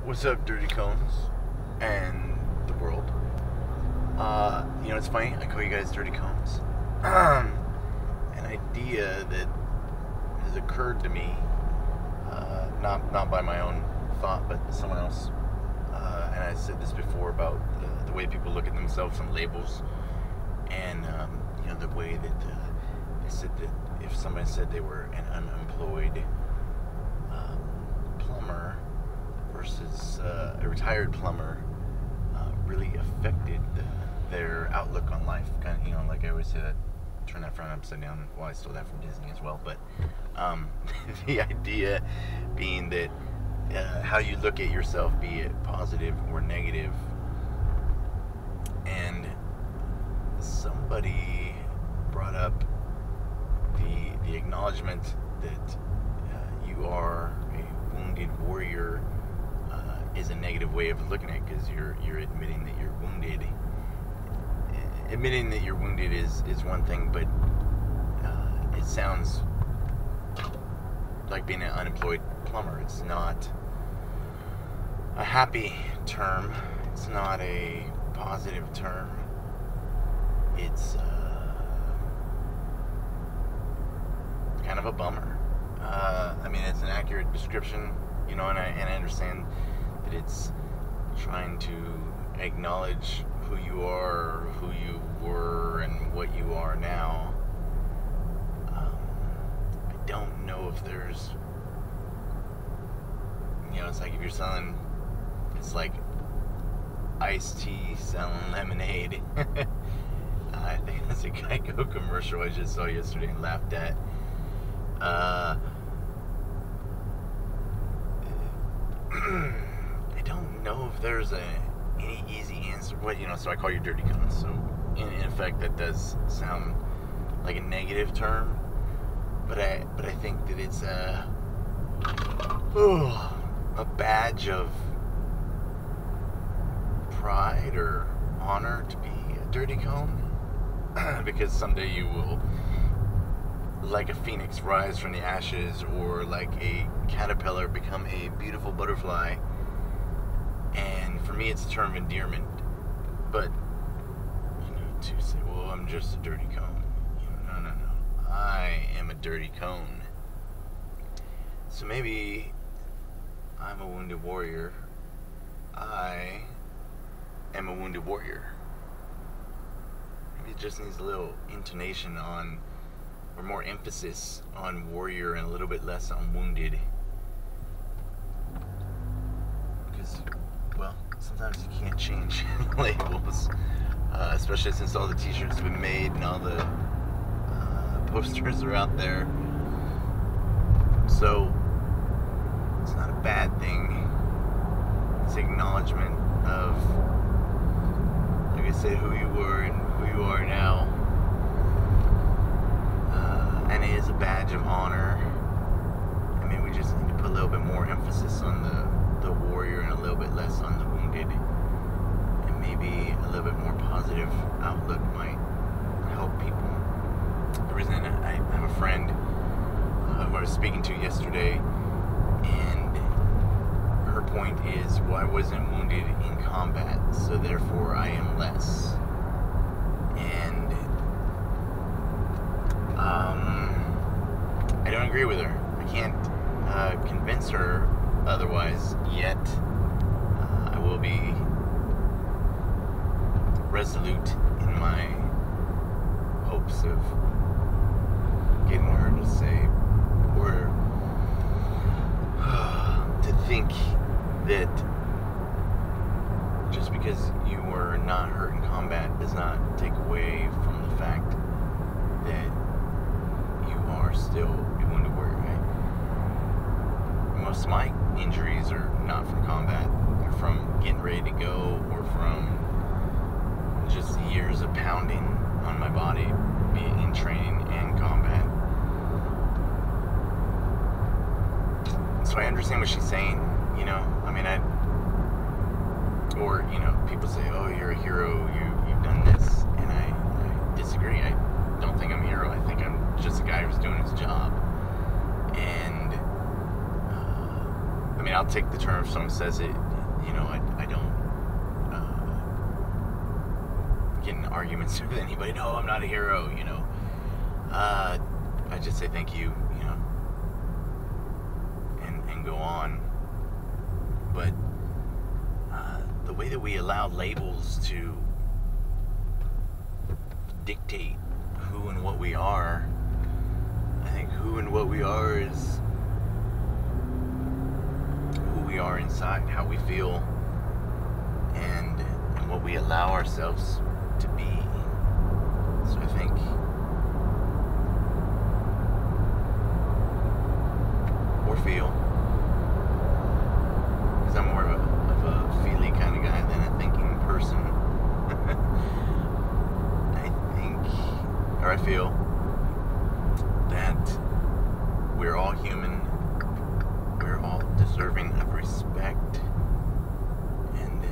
What's up, Dirty Cones and the world? It's funny, I call you guys Dirty Cones. An idea that has occurred to me, not by my own thought, but someone else. And I said this before about the way people look at themselves and labels, and the way that they said that if somebody said they were an unemployed plumber versus a retired plumber really affected their outlook on life. Kind of, like I always say, that turn that frown upside down. Well, I stole that from Disney as well, but the idea being that how you look at yourself, be it positive or negative, and somebody brought up the acknowledgement that you are a wounded warrior is a negative way of looking at it, because you're admitting that you're wounded. Admitting that you're wounded is one thing, but it sounds like being an unemployed plumber. It's not a happy term. It's not a positive term. It's kind of a bummer. It's an accurate description, and I understand that it's trying to acknowledge who you are, or who you were, and what you are now. I don't know if there's, it's like if you're selling, it's like iced tea selling lemonade. I think that's a Geico commercial I just saw yesterday and laughed at. I don't know if there's any easy answer. So I call you Dirty Cones. So in effect, that does sound like a negative term, but I think that it's a badge of pride or honor to be a dirty cone, because someday you will, like a phoenix, rise from the ashes, or like a caterpillar, become a beautiful butterfly. And for me, it's a term of endearment. But to say, well, I'm just a dirty cone. No. I am a dirty cone. So maybe I'm a wounded warrior. I am a wounded warrior. Maybe it just needs a little intonation on, or more emphasis on warrior and a little bit less on wounded. Because, well, sometimes you can't change labels, especially since all the t-shirts have been made and all the posters are out there. So it's not a bad thing. It's acknowledgement of, like I said, who you were and who you are now. And it is a badge of honor. We just need to put a little bit more emphasis on the warrior and a little bit less on the wounded. And maybe a little bit more positive outlook might help people. The reason I have a friend who I was speaking to yesterday, and her point is, well, I wasn't wounded in combat, so therefore I am less. And I don't agree with her. I can't convince her otherwise yet. I will be resolute in my hopes of getting her to say, or to think that just because you were not hurt in combat does not take away from the fact that you are still a wounded warrior, right? Most of my injuries are not from combat. They're from getting ready to go, or from just years of pounding on my body in training and combat. So I understand what she's saying, people say, oh, you're a hero, you've done this, and I disagree. I don't think I'm a hero. I think I'm just a guy who's doing his job. And I'll take the term if someone says it I don't get in arguments with anybody. No, I'm not a hero. I just say thank you. And go on. But the way that we allow labels to dictate who and what we are, I think who and what we are is who we are inside, how we feel, and what we allow ourselves to be. So I think or feel, because I'm more of a feely kind of guy than a thinking person. I feel that we're all human, we're all deserving of respect, and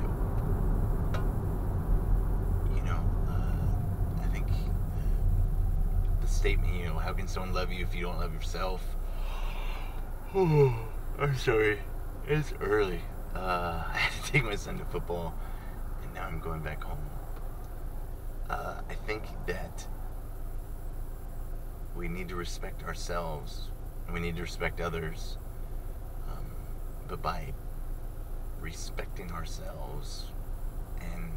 I think the statement, how can someone love you if you don't love yourself? Oh, I'm sorry, it's early. I had to take my son to football, and now I'm going back home. I think that we need to respect ourselves, and we need to respect others, but by respecting ourselves and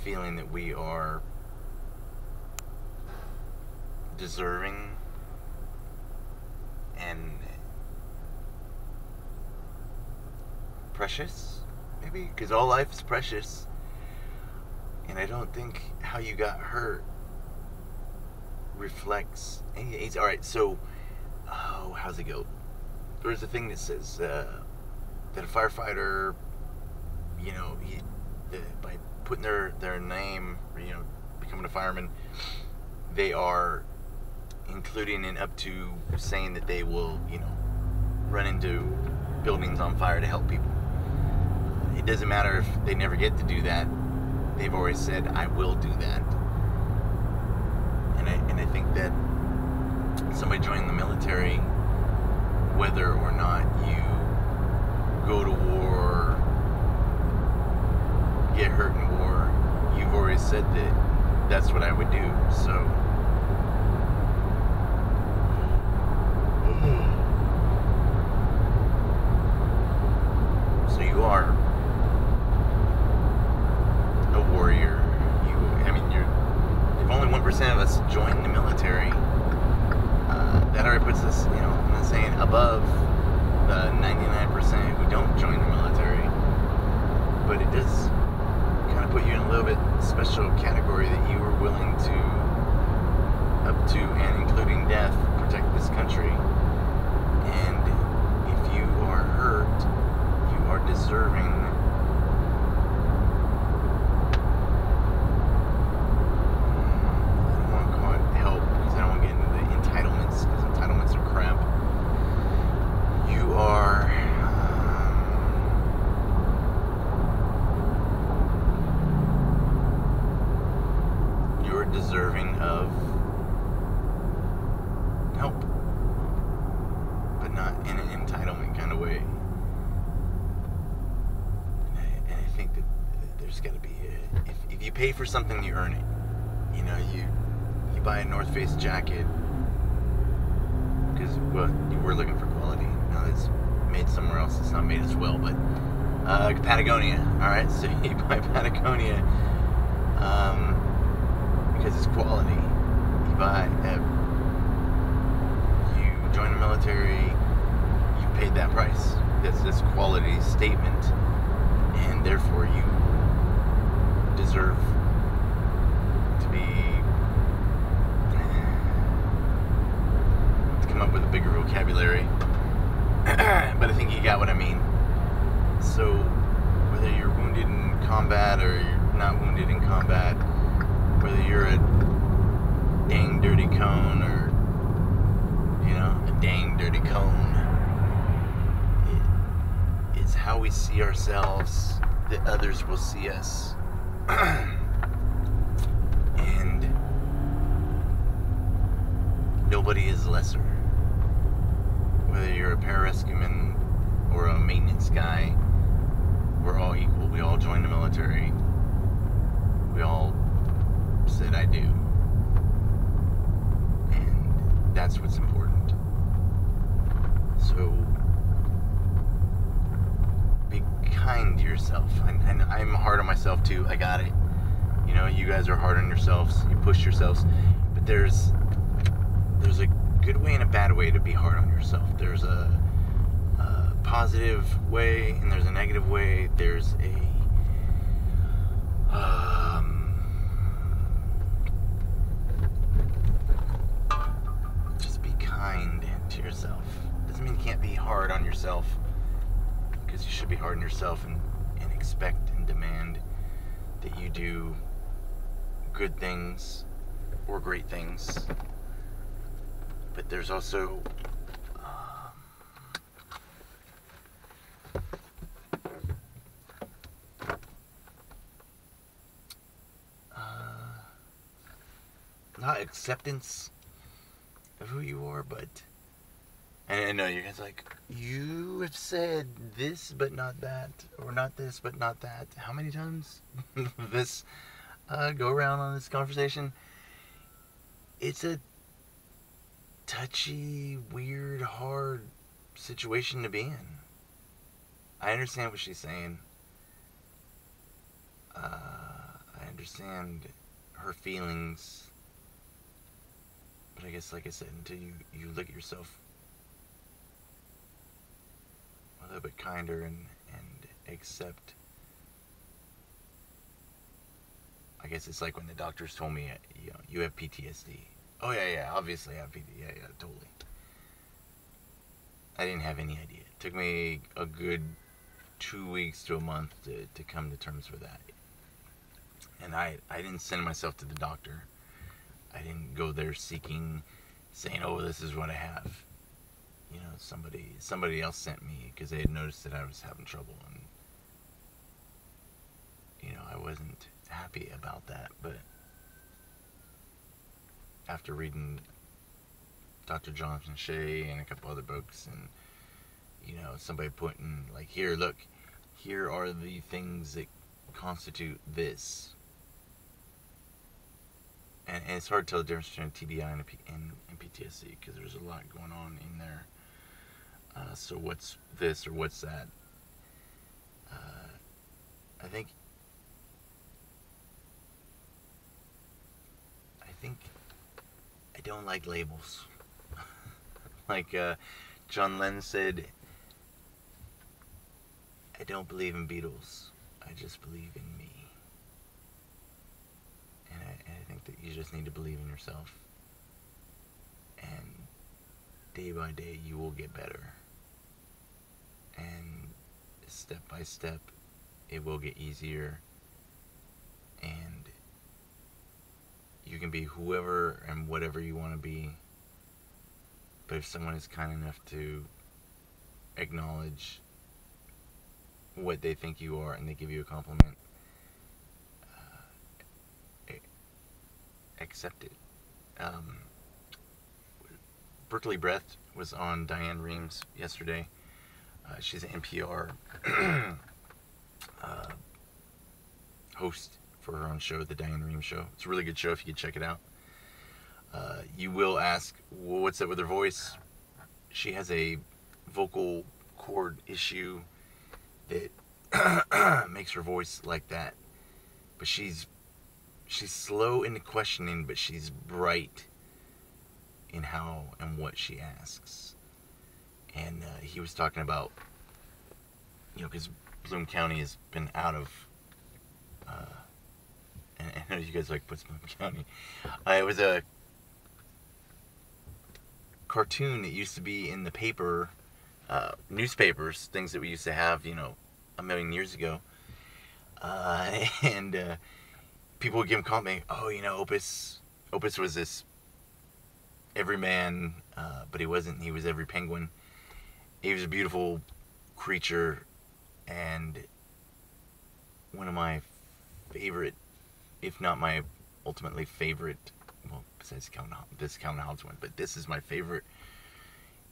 feeling that we are deserving and precious, maybe, because all life is precious, and I don't think how you got hurt reflects anything. Alright, so how's it go? There's a thing that says that a firefighter, by putting their name, or, becoming a fireman, they are including in up to saying that they will, run into buildings on fire to help people. It doesn't matter if they never get to do that. They've always said, I will do that. And I think that somebody joining the military, whether or not you go to war, get hurt in war, you've always said that that's what I would do. So you are a warrior. If only 1% of us join the military, that already puts us, I'm not saying above the 99% who don't join the military, but it does kind of put you in a little bit special category that you were willing to, up to and including death, protect this country. And if you are hurt, you are deserving deserving of help, but not in an entitlement kind of way. And I think that there's got to be if you pay for something, you earn it. You buy a North Face jacket because you were looking for quality. Now it's made somewhere else. It's not made as well, but Patagonia. All right, so you buy Patagonia. Because it's quality. You join the military, you paid that price. That's this quality statement, and therefore you deserve to come up with a bigger vocabulary. But I think you got what I mean. So whether you're wounded in combat or you're not wounded in combat, whether you're a dang dirty cone or, a dang dirty cone, it's how we see ourselves that others will see us. And nobody is lesser. Whether you're a pararescueman or a maintenance guy, We all joined the military. We all said I do. And that's what's important. So be kind to yourself. And I'm hard on myself too. I got it. You know, you guys are hard on yourselves. You push yourselves. But there's a good way and a bad way to be hard on yourself. There's a positive way and there's a negative way. There's a just be kind to yourself. Doesn't mean you can't be hard on yourself, because you should be hard on yourself and expect and demand that you do good things or great things. But there's also not acceptance of who you are, but, and I know you guys are like, you have said this but not that, or not this but not that. How many times this go around on this conversation? It's a touchy, weird, hard situation to be in. I understand what she's saying. I understand her feelings. But I guess, like I said, until you look at yourself a little bit kinder and accept. I guess it's like when the doctors told me, you know, you have PTSD. Oh yeah, obviously I have PTSD. Yeah, totally. I didn't have any idea. It took me a good 2 weeks to a month to come to terms with that. And I didn't send myself to the doctor. I didn't go there seeking, saying, oh, this is what I have. You know, somebody else sent me because they had noticed that I was having trouble. And, you know, I wasn't happy about that. But after reading Dr. Jonathan Shea and a couple other books, and, you know, somebody putting, like, here, look, here are the things that constitute this. And it's hard to tell the difference between TBI and PTSD, because there's a lot going on in there. So what's this or what's that? I think I don't like labels. Like John Lennon said, I don't believe in Beatles. I just believe in me. And I think that you just need to believe in yourself. And day by day, you will get better. And step by step, it will get easier. And you can be whoever and whatever you want to be. But if someone is kind enough to acknowledge what they think you are and they give you a compliment, accept it. Berkeley Breath was on Diane Reeves yesterday. She's an NPR host for her own show, The Diane Reeves Show. It's a really good show if you could check it out. You will ask, well, what's up with her voice? She has a vocal cord issue that makes her voice like that. But she's slow in the questioning, but she's bright in how and what she asks. And he was talking about, you know, because Bloom County has been out of, and I know you guys like what's Bloom County. It was a cartoon that used to be in the paper, newspapers, things that we used to have, you know, a million years ago. And people would give him comment, oh, you know, Opus was this everyman, but he wasn't. He was every penguin. He was a beautiful creature, and one of my favorite, if not my ultimately favorite, well, besides this Calvin Hobbes one, but this is my favorite.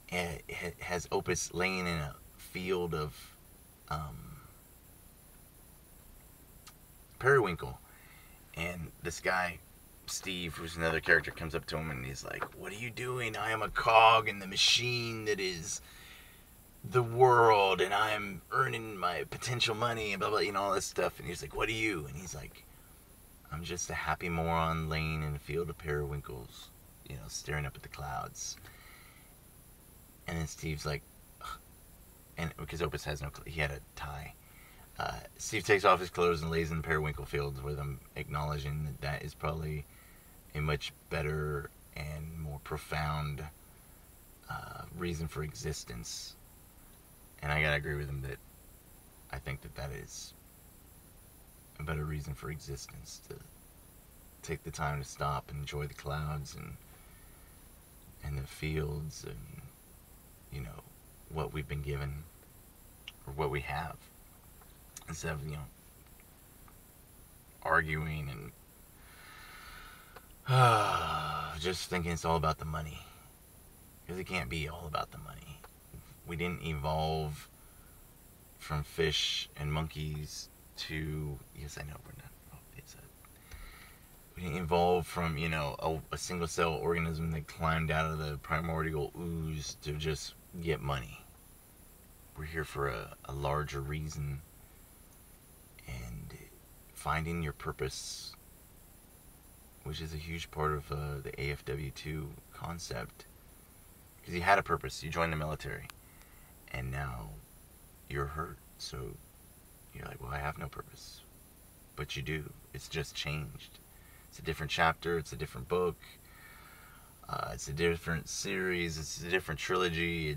And it has Opus laying in a field of periwinkle. And this guy, Steve, who's another character, comes up to him and he's like, "What are you doing? I am a cog in the machine that is the world, and I'm earning my potential money," and blah, blah, all this stuff. And he's like, "What are you?" And he's like, "I'm just a happy moron laying in a field of periwinkles, staring up at the clouds." And then Steve's like, ugh. And because Opus has no, he had a tie. Steve takes off his clothes and lays in the periwinkle fields with him, acknowledging that that is probably a much better and more profound reason for existence. And I gotta agree with him that I think that that is a better reason for existence, to take the time to stop and enjoy the clouds and the fields and what we've been given or what we have, instead of arguing and just thinking it's all about the money, because it can't be all about the money. We didn't evolve from fish and monkeys to, yes, I know we're not. We didn't evolve from a single cell organism that climbed out of the primordial ooze to just get money. We're here for a larger reason, and finding your purpose, which is a huge part of the AFW2 concept, because you had a purpose. You joined the military, and now you're hurt, so you're like, well, I have no purpose. But you do. It's just changed. It's a different chapter. It's a different book. It's a different series. It's a different trilogy.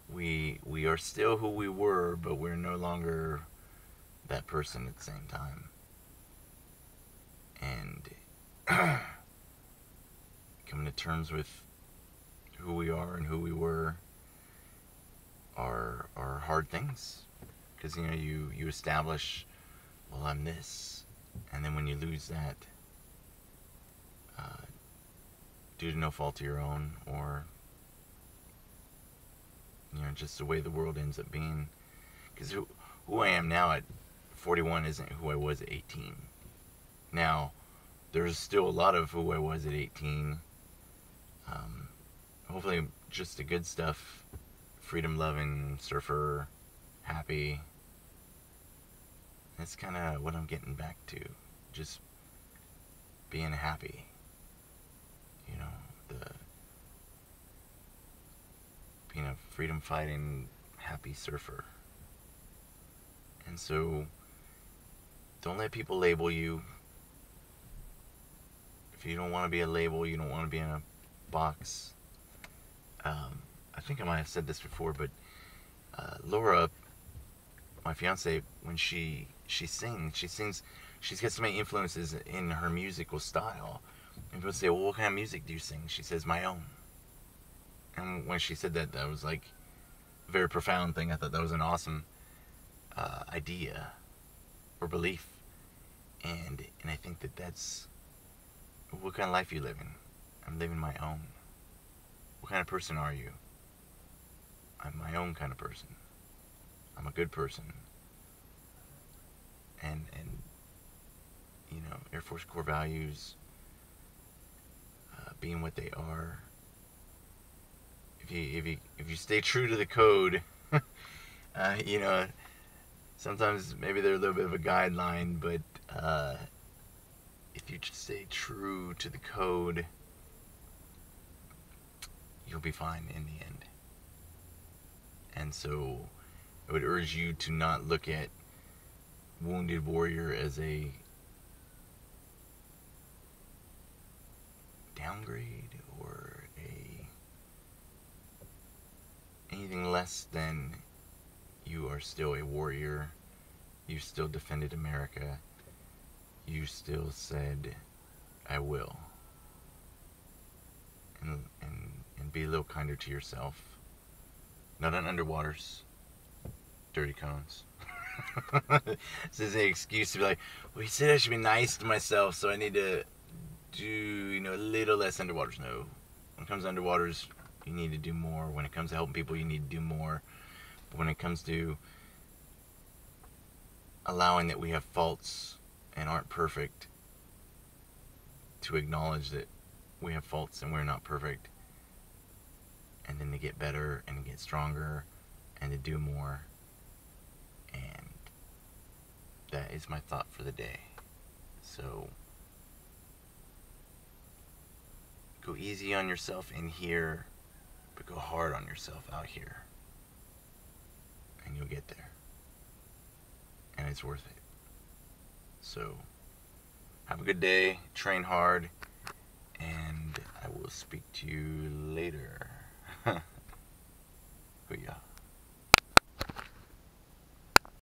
We are still who we were, but we're no longer that person at the same time. And coming to terms with who we are and who we were are hard things, because you establish, well, I'm this, and then when you lose that due to no fault of your own, or just the way the world ends up being, because who I am now at 41 isn't who I was at 18. Now there's still a lot of who I was at 18. Hopefully just the good stuff: freedom loving, surfer, happy. That's kind of what I'm getting back to, just being happy. Being a freedom fighting, happy surfer. And so don't let people label you. If you don't want to be a label, you don't want to be in a box. I think I might have said this before, but Laura, my fiance, when she sings, she's got so many influences in her musical style. And people say, well, what kind of music do you sing? She says, my own. And when she said that, that was like a very profound thing. I thought that was an awesome idea or belief. And I think that that's what kind of life you living. I'm living my own. What kind of person are you? I'm my own kind of person. I'm a good person. And Air Force core values, being what they are. If you stay true to the code, sometimes maybe they're a little bit of a guideline, but if you just stay true to the code, you'll be fine in the end. And so I would urge you to not look at Wounded Warrior as a downgrade or anything less than you are still a warrior. You still defended America. You still said, I will. And be a little kinder to yourself. Not on underwaters. Dirty cones. This is an excuse to be like, well, he said I should be nice to myself, so I need to do, a little less underwaters. No. When it comes to underwaters, you need to do more. When it comes to helping people, you need to do more. But when it comes to allowing that we have faults and aren't perfect, to acknowledge that we have faults and we're not perfect, and then to get better and to get stronger and to do more. And that is my thought for the day. So go easy on yourself in here, but go hard on yourself out here, and you'll get there, and it's worth it. So have a good day, train hard, and I will speak to you later. Hooyah.